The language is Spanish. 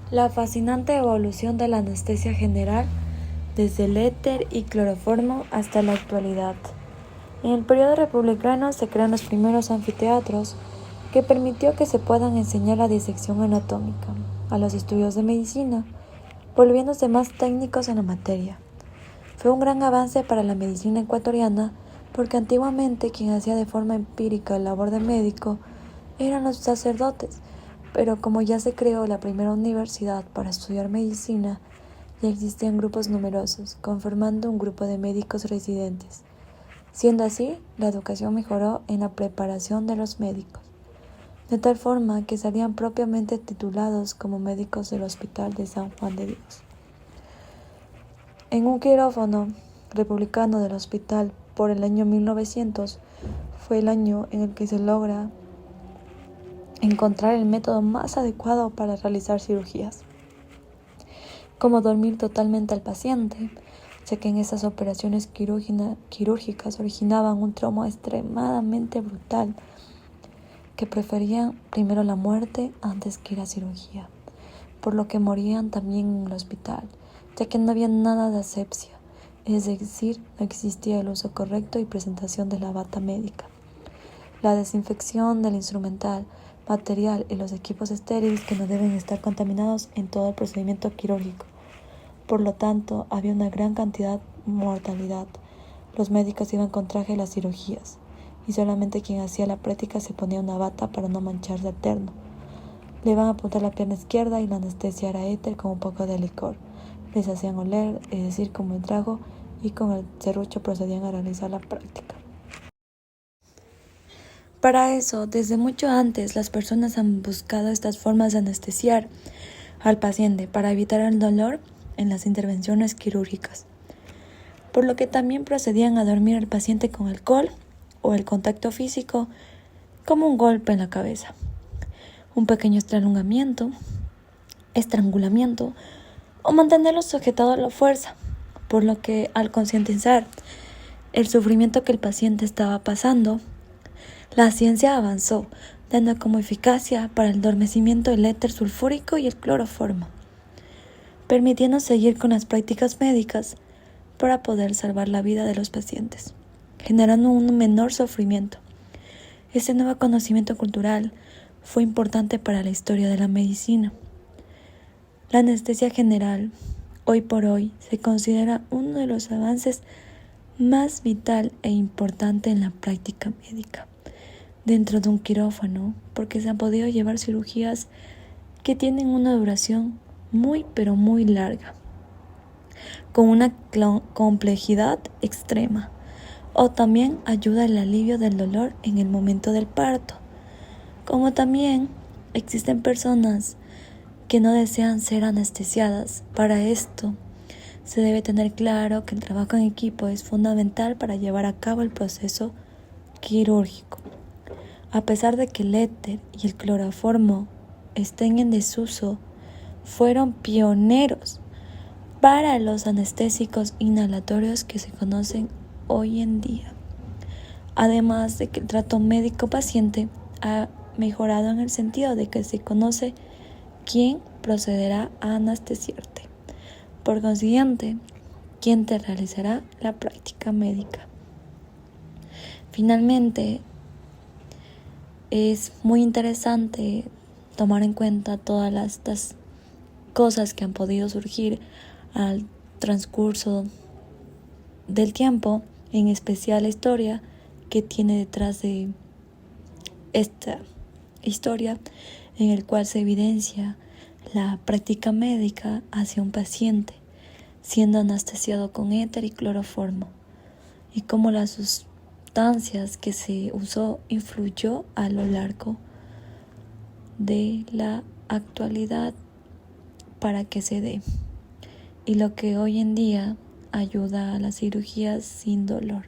La fascinante evolución de la anestesia general desde el éter y cloroformo hasta la actualidad. En el periodo republicano se crean los primeros anfiteatros que permitió que se puedan enseñar la disección anatómica a los estudios de medicina, volviéndose más técnicos en la materia. Fue un gran avance para la medicina ecuatoriana porque antiguamente quien hacía de forma empírica la labor de médico eran los sacerdotes, pero como ya se creó la primera universidad para estudiar medicina, ya existían grupos numerosos, conformando un grupo de médicos residentes. Siendo así, la educación mejoró en la preparación de los médicos, de tal forma que salían propiamente titulados como médicos del Hospital de San Juan de Dios. En un quirófano republicano del hospital por el año 1900 fue el año en el que se logra encontrar el método más adecuado para realizar cirugías, como dormir totalmente al paciente, ya que en estas operaciones quirúrgicas originaban un trauma extremadamente brutal, que preferían primero la muerte antes que ir a cirugía, por lo que morían también en el hospital, ya que no había nada de asepsia, es decir, no existía el uso correcto y presentación de la bata médica, la desinfección del instrumental, material y los equipos estériles que no deben estar contaminados en todo el procedimiento quirúrgico. Por lo tanto, había una gran cantidad de mortalidad. Los médicos iban con traje a las cirugías, y solamente quien hacía la práctica se ponía una bata para no mancharse el terno. Le iban a apuntar la pierna izquierda y la anestesia era éter con un poco de licor. Les hacían oler, es decir, como el trago, y con el serrucho procedían a realizar la práctica. Para eso, desde mucho antes, las personas han buscado estas formas de anestesiar al paciente para evitar el dolor en las intervenciones quirúrgicas, por lo que también procedían a dormir al paciente con alcohol o el contacto físico, como un golpe en la cabeza, un pequeño estrangulamiento o mantenerlo sujetado a la fuerza, por lo que al concientizar el sufrimiento que el paciente estaba pasando, la ciencia avanzó, dando como eficacia para el adormecimiento el éter sulfúrico y el cloroformo, permitiendo seguir con las prácticas médicas para poder salvar la vida de los pacientes, generando un menor sufrimiento. Este nuevo conocimiento cultural fue importante para la historia de la medicina. La anestesia general, hoy por hoy, se considera uno de los avances más vital e importante en la práctica médica dentro de un quirófano, porque se han podido llevar cirugías que tienen una duración muy pero muy larga, con una complejidad extrema, o también ayuda al alivio del dolor en el momento del parto. Como también existen personas que no desean ser anestesiadas. Para esto se debe tener claro que el trabajo en equipo es fundamental para llevar a cabo el proceso quirúrgico. A pesar de que el éter y el cloroformo estén en desuso, fueron pioneros para los anestésicos inhalatorios que se conocen hoy en día. Además de que el trato médico-paciente ha mejorado en el sentido de que se conoce quién procederá a anestesiarte. Por consiguiente, quién te realizará la práctica médica. Finalmente, es muy interesante tomar en cuenta todas estas cosas que han podido surgir al transcurso del tiempo, en especial la historia que tiene detrás de esta historia, en el cual se evidencia la práctica médica hacia un paciente siendo anestesiado con éter y cloroformo, y cómo las sustancias que se usó influyó a lo largo de la actualidad para que se dé, y lo que hoy en día ayuda a las cirugías sin dolor.